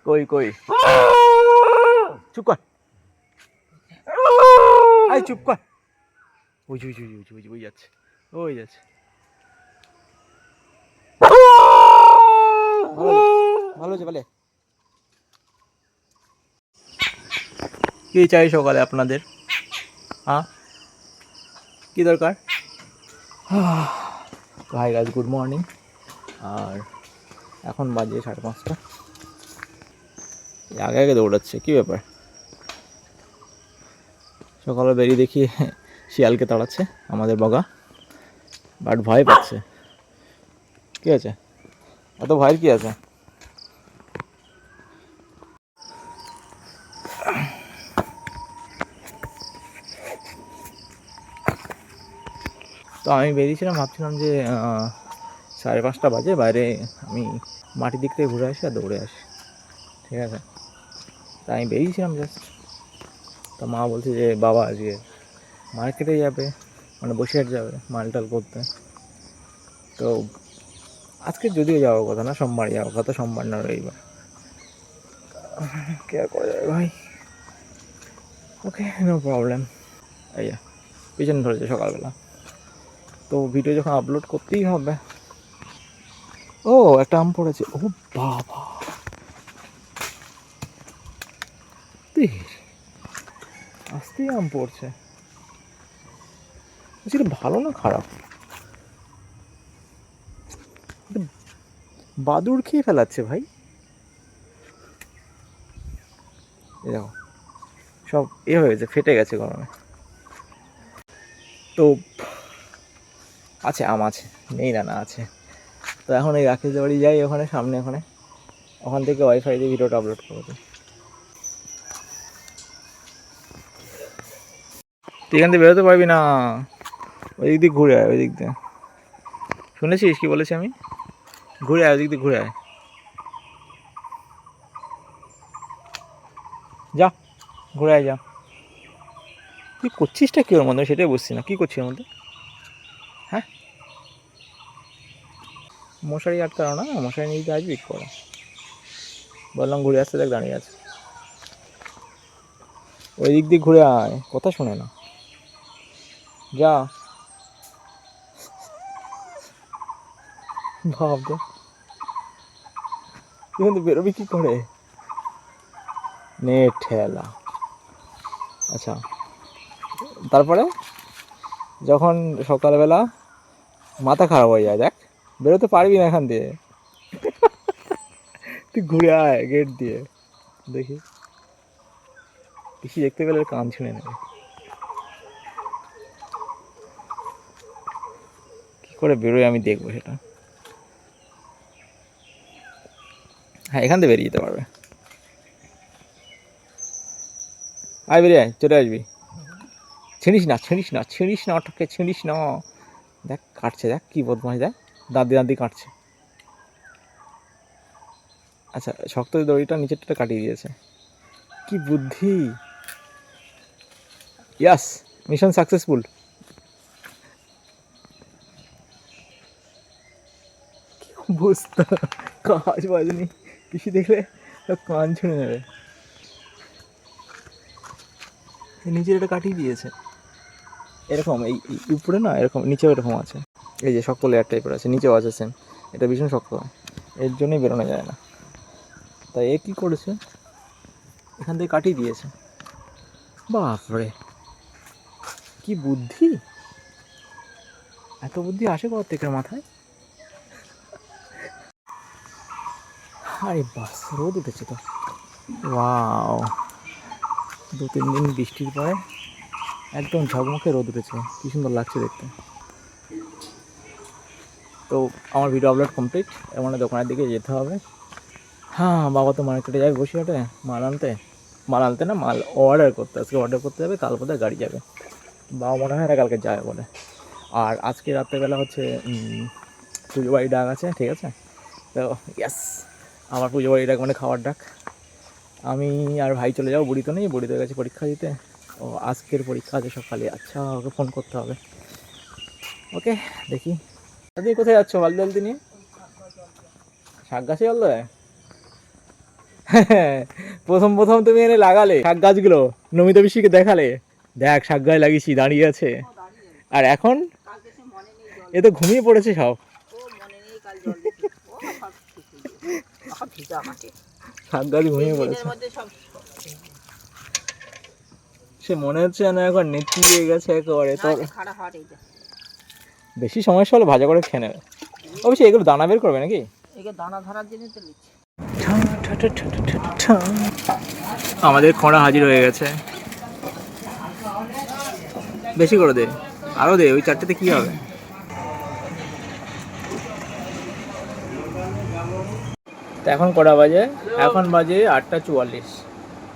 কই কই চুপ কর, আই চুপ কর। ওই যে ওই যে ওই যে ওই যে ওই যাচ্ছে, ওই যাচ্ছে। ভালো হয়েছে বলে। কি চাই সকালে আপনাদের? হ্যাঁ, কি দরকার? Hi guys, good morning. আর এখন বাজে 5:30। আগে আগে দৌড়াচ্ছে, কী ব্যাপার? সকালে বেরিয়ে দেখি শিয়ালকে তাড়াচ্ছে আমাদের বগা, বাট ভয় পাচ্ছে। কি আছে, এত ভয়ের কি আছে? তো আমি বেরিয়েছিলাম, ভাবছিলাম যে 5:30 বাজে, বাইরে আমি মাটির দিক থেকে ঘুরে আসি আর দৌড়ে আসি, ঠিক আছে? তা আমি বেরিয়েছিলাম জাস্ট, তা মা বলছে যে বাবা আজকে মার্কেটে যাবে, মানে বসিরহাট যাবে মালটাল করতে। তো আজকে যদিও যাওয়ার কথা না, সোমবার যাওয়ার কথা, সোমবার না রবিবার। কে আর করা যাবে ভাই। ওকে, নো প্রবলেম। এই পিছনে ধরেছে সকালবেলা, তো ভিডিও যখন আপলোড করতেই হবে। ও একটা আম পড়েছে, ও বাবা, আস্তেই আম পড়ছে। সেটা ভালো না খারাপ? বাদুড় খেয়ে ফেলাচ্ছে ভাই। দেখো সব হয়েছে, ফেটে গেছে গরমে। তো আছে আম, আছে, নেই না, না আছে। তো এখন এই রাকেশ বাড়ি যাই, ওখানে সামনে, ওখান থেকে ওয়াইফাই দিয়ে ভিডিওটা আপলোড করবো। তুই এখান থেকে বেরোতে পারবি না, ওই দিক দিয়ে ঘুরে আয়, ওই দিক দিয়ে। শুনেছিস কি বলেছি আমি? ঘুরে আয়, ওই দিক দিয়ে ঘুরে আয়, যা ঘুরে আয়, যা। তুই করছিসটা কি ওর মধ্যে, সেটাই বুঝছি না, কী করছিস ওর মধ্যে? হ্যাঁ, মশারি আটকানো না, মশারি নিয়ে দিতে আসবি করে বললাম, ঘুরে আসতে, দেখ দাঁড়িয়ে আছে। ওই দিক দিয়ে ঘুরে আয়, কথা শোনে না, যা। ভাব তো, তুই কিন্তু বেরোবি কী করে? নেট ঠেলা। আচ্ছা, তারপরে যখন সকালবেলা মাথা খারাপ হয়ে যায়, দেখ বেরোতে পারবি না এখান দিয়ে। তুই ঘুরে আয় গেট দিয়ে, দেখি পিসি দেখতে পেলে কান ছিঁড়ে নেবে। কী করে বেরোয় আমি দেখবো সেটা। হ্যাঁ, এখান থেকে বেরিয়ে যেতে পারবে। আয় বেরিয়ে আয়, চলে আসবি। ছিঁড়িস না, ছিঁড়িস না, ছিঁড়িস না, ওটাকে ছিঁড়িস না। দেখ কাটছে, দেখ কী বদমাস, দেখ দাঁতি দাঁতি কাটছে। আচ্ছা, শক্ত দড়িটা নিচেরটা কাটিয়ে দিয়েছে, কি বুদ্ধি। ইয়াস, মিশন সাকসেসফুল। অবস্থা, কাজ বাজনি, পিসি দেখলে কান ছিঁড়ে নেবে। নিচের এটা কাটিয়ে দিয়েছে, এরকম এই উপরে না, এরকম নিচেও এরকম আছে। এই যে শক্ত লেয়ার টাইপের আছে, নিচেও আছে সেম। এটা ভীষণ শক্ত হয়, এর জন্যই বেরোনো যায় না। তাই এ কী করেছে, এখান থেকে কাটিয়ে দিয়েছে। বাপরে, কি বুদ্ধি, এত বুদ্ধি আসে কোথা থেকে মাথায়? আরে বাস, রোদ উঠেছে তো, ওয়াও, 2-3 দিন বৃষ্টির পরে একদম ঝকমকে রোদ উঠেছে, কী সুন্দর লাগছে দেখতে। তো আমার ভিডিও আপলোড কমপ্লিট, এর মানে দোকানের দিকে যেতে হবে। হ্যাঁ, বাবা তো মার্কেটে যাবে বসিরহাটে মাল আনতে না, মাল অর্ডার করতে, আজকে অর্ডার করতে যাবে, কাল বোধহয় গাড়ি যাবে। বাবা মনে হয় না কালকে যাবে বলে। আর আজকে রাত্রেবেলা হচ্ছে পুজো বাড়ি ডাক আছে, ঠিক আছে? তো ইয়াস, আমার পুজো বাড়ি ডাক মানে খাওয়ার ডাক। আমি আর ভাই চলে যাবো, বুড়ি তো নেই, বুড়িদের কাছে পরীক্ষা দিতে। ও আজকের পরীক্ষা আছে সকালে, আচ্ছা ওকে ফোন করতে হবে। ওকে, দেখি। তুমি কোথায় যাচ্ছ বালতি বালতি নিয়ে? শাক গাছে জল দেয়? প্রথম প্রথম তুমি এনে লাগালে শাক গাছগুলো, নমিতা পিসিকে দেখালে, দেখ শাক গাছ লাগিয়েছি দাঁড়িয়ে আছে। আর এখন এ তো ঘুমিয়ে পড়েছে সব। শাক গাছ ঘুমিয়ে পড়েছে, সে মনে হচ্ছে যেন এখন নেত্রী হয়ে গেছে একেবারে। তোর বেশি সমস্যা হলে ভাজা করে খেয়ে নেবে। অবশ্যই এগুলো দানা বের করবে নাকি? দানা ধরার জন্য তো নিচ্ছে। আমাদের খড়া হাজির হয়ে গেছে। বেশি করে দে, আরো দে, ওই চারটেতে কি হবে। তো এখন কটা বাজে? এখন বাজে 8:44।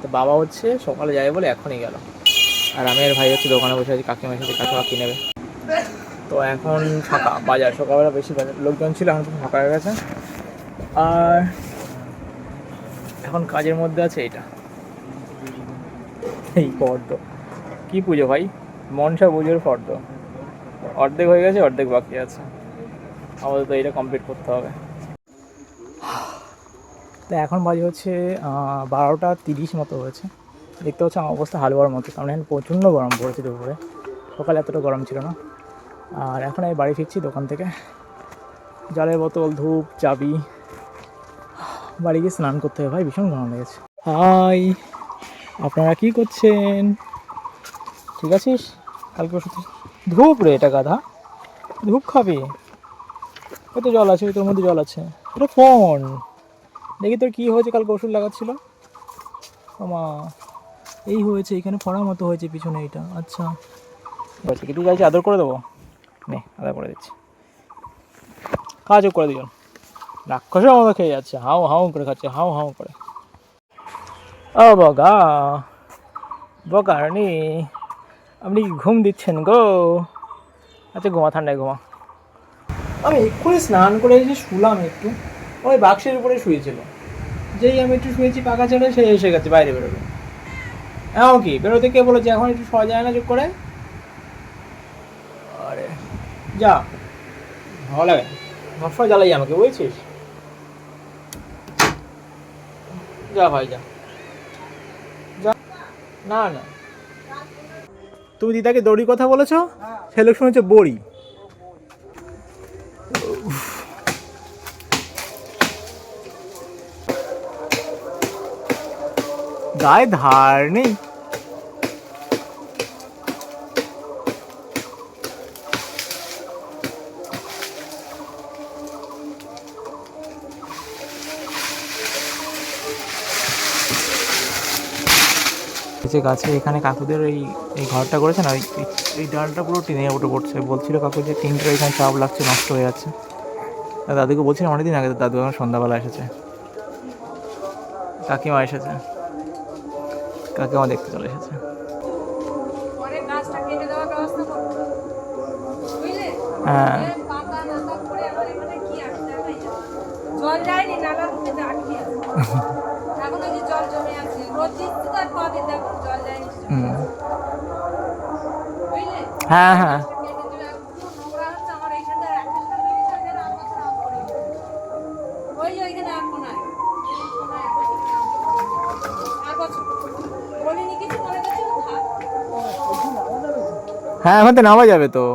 তো বাবা হচ্ছে সকালে যাবে বলে এখনই গেল, আর আমি আর ভাই হচ্ছে দোকানে বসে আছি কাকিমার সাথে, কাকিমা কিনে নেবে। তো এখন ফাঁকা বাজার, সকালবেলা বেশি লোকজন ছিল, এখন ফাঁকা হয়ে গেছে। আর এখন কাজের মধ্যে আছে এইটা, এই ফর্দ। কী পুজো ভাই? মনসা পুজোর ফর্দ। অর্ধেক হয়ে গেছে, অর্ধেক বাকি আছে, আমাদের তো এইটা কমপ্লিট করতে হবে। তো এখন বাজে হচ্ছে 12:30 মতো হয়েছে। দেখতে হচ্ছে আমার অবস্থা হালুয়ার মতো, কারণ এখন প্রচণ্ড গরম পড়েছে দুপুরে, সকালে এতটা গরম ছিল না। আর এখন আমি বাড়ি ফিরছি দোকান থেকে, জলের বোতল, ধূপ, চাবি, বাড়ি গিয়ে স্নান করতে হবে। ভাই ভীষণ গরম লেগেছে। হাই, আপনারা কী করছেন? ঠিক আছিস? কালকে ওষুধ ধূপ রে, এটা গাধা, ধূপ খাবি? ওই তো জল আছে, ওই তোর মধ্যে জল আছে। এটা ফোন দেখি তোর কী হয়েছে, কালকে ওষুধ লাগাচ্ছিল আমা, এই হয়েছে, এখানে ফোড়ার মতো হয়েছে পিছনে এইটা। আচ্ছা বলছি কি, তুই চাইছি আদর করে দেবো? নে আদর করে দিচ্ছি, কাজ করে দিও। রাক্ষসের মতো খেয়ে যাচ্ছে, হাউ হাউ করে খাচ্ছে, হাউ হাউ করে। ও বগা, বগানি, আপনি কি ঘুম দিচ্ছেন গো? আচ্ছা ঘুমা, ঠান্ডায় ঘুমা। আমি এক্ষুনি স্নান করে এসে শুলাম একটু, ওই বাক্সের উপরে শুয়েছিল। যেই আমি একটু শুয়েছি পাখা ছেড়ে, সে এসে গেছে বাইরে বেরোবে। এমন কি বেরোতে কে বলেছে? এখন একটু শোয়া যায় না চুপ করে? আরে যা, ভালো লাগে সবসময় জ্বালাই আমাকে, বুঝেছিস? যা ভাই যা যা। না না, তুমি দিদাকে দড়ি কথা বলেছো, সে লোক শুনেছে বড়ি। গায়ে ধার নেই। যে গাছে এখানে কাকুদের এই ঘরটা করেছে না, এই ডালটা পুরো টিনে উঠে পড়ছে। বলছিল কাকু যে টিনটা এখানে চাপ লাগছে, নষ্ট হয়ে যাচ্ছে। দাদুকে বলছিলাম অনেকদিন আগে, দাদু এখন সন্ধ্যাবেলা এসেছে, কাকিমা এসেছে, কাকিমা দেখতে চলে এসেছে। হ্যাঁ জল যায়নি, নালার মধ্যে আটকে আছে। এখন ওই যে জল জমে আছে, রোদ দিচ্ছে তো আর কদিন দেখো জল যায়নি। বুঝলে? হ্যাঁ হ্যাঁ, নোংরা হচ্ছে আমার এইখানটা, একটা সাল লেগে যায়, এখানে আর বছর আম করে। ওই যে ওইখানে এক কোনায়, আর বছর বলিনি কিছু, মনে করছিল থাক। হ্যাঁ এখন তো নামা যাবে তো।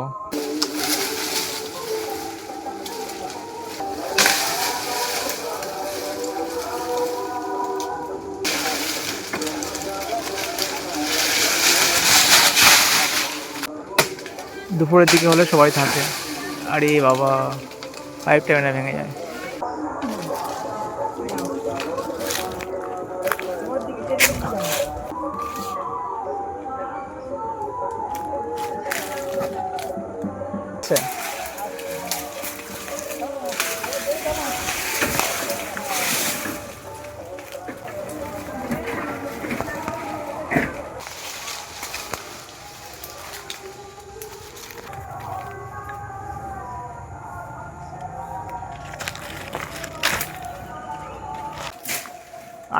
দুপুরের দিকে হলে সবাই থাকে। আরে বাবা, পাইপটা না ভেঙে যায়। আচ্ছা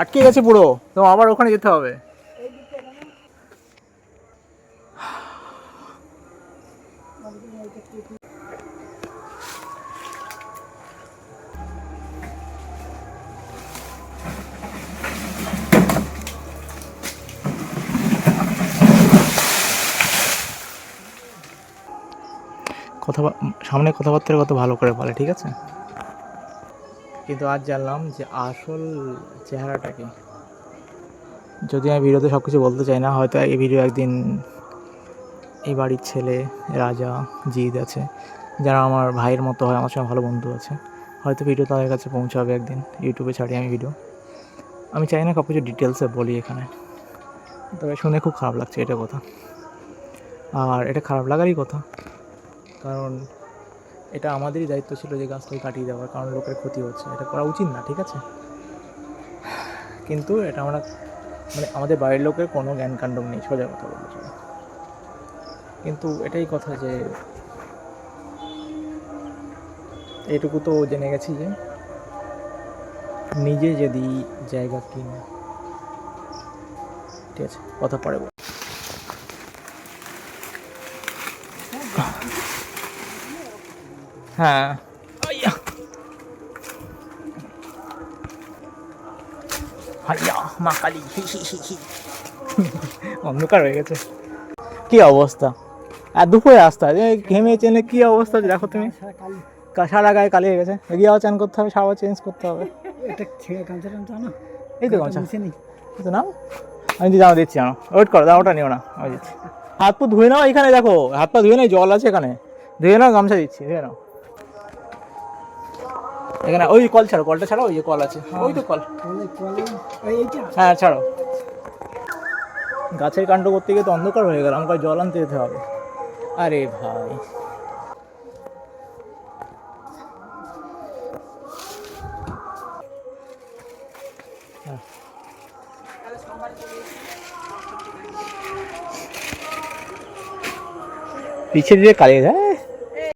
আটকে গেছে পুরো, তো আবার ওখানে যেতে হবে। সামনে কথাবার্তা কত ভালো করে বলে, ঠিক আছে। কিন্তু আজ জানলাম যে আসল চেহারাটা কি। যদি আমি ভিডিওতে সব কিছু বলতে চাই না, হয়তো এই ভিডিও একদিন এই বাড়ির ছেলে রাজা জিৎ আছে, যারা আমার ভাইয়ের মতো হয়, আমার সঙ্গে ভালো বন্ধু আছে, হয়তো ভিডিও তাদের কাছে পৌঁছাবে একদিন। ইউটিউবে ছাড়ি আমি ভিডিও, আমি চাই না সব কিছু ডিটেলসে বলি এখানে। তবে শুনে খুব খারাপ লাগছে, এটা কথা। আর এটা খারাপ লাগারই কথা, কারণ এটা আমাদেরই দায়িত্ব ছিল যে গাছটাকে কাটিয়ে দেওয়ার, কারণ লোকের ক্ষতি হচ্ছে, এটা করা উচিত না, ঠিক আছে। কিন্তু এটা আমরা মানে আমাদের বাড়ির লোকের কোনো জ্ঞান কাণ্ড নেই, সোজা কথা বলতে চাই। কিন্তু এটাই কথা যে এটুকু তো জেনে গেছি যে নিজে যদি জায়গা কিনে, ঠিক আছে, কথা পরে বল। হ্যাঁ আইয়া হাইয়া মা কালী, অন্ধকার হয়ে গেছে, কি অবস্থা। আর দুপুরে আসতে হয় ঘেমে চেনে, কি অবস্থা দেখো তুমি, সারা গায়ে কালি হয়ে গেছে। এগিয়ে আবার চান করতে হবে, সারা চেঞ্জ করতে হবে। এটা ছেড়ে গামছা টামছা না, এই তো গামছা এই তো নাও, আমি জামা দিচ্ছি, জানো ওয়েট করো, দাও ওটা নিও না, আমি দিচ্ছি। হাত পা ধুয়ে নাও, এখানে দেখো হাত পা ধুয়ে নাও, জল আছে এখানে, ধুয়ে নাও, গামছা দিচ্ছি, ধুয়ে নাও। এখানে ওই কল ছাড়ো, কলটা ছাড়ো, ওই যে কল আছে, ওই তো কল, হ্যাঁ ছাড়ো। গাছের কাণ্ড করতে গিয়ে তো অন্ধকার হয়ে গেল, আমাকে জল আনতে যেতে হবে। আরে ভাই, পিছিয়ে দিয়ে কালিয়ে যায়।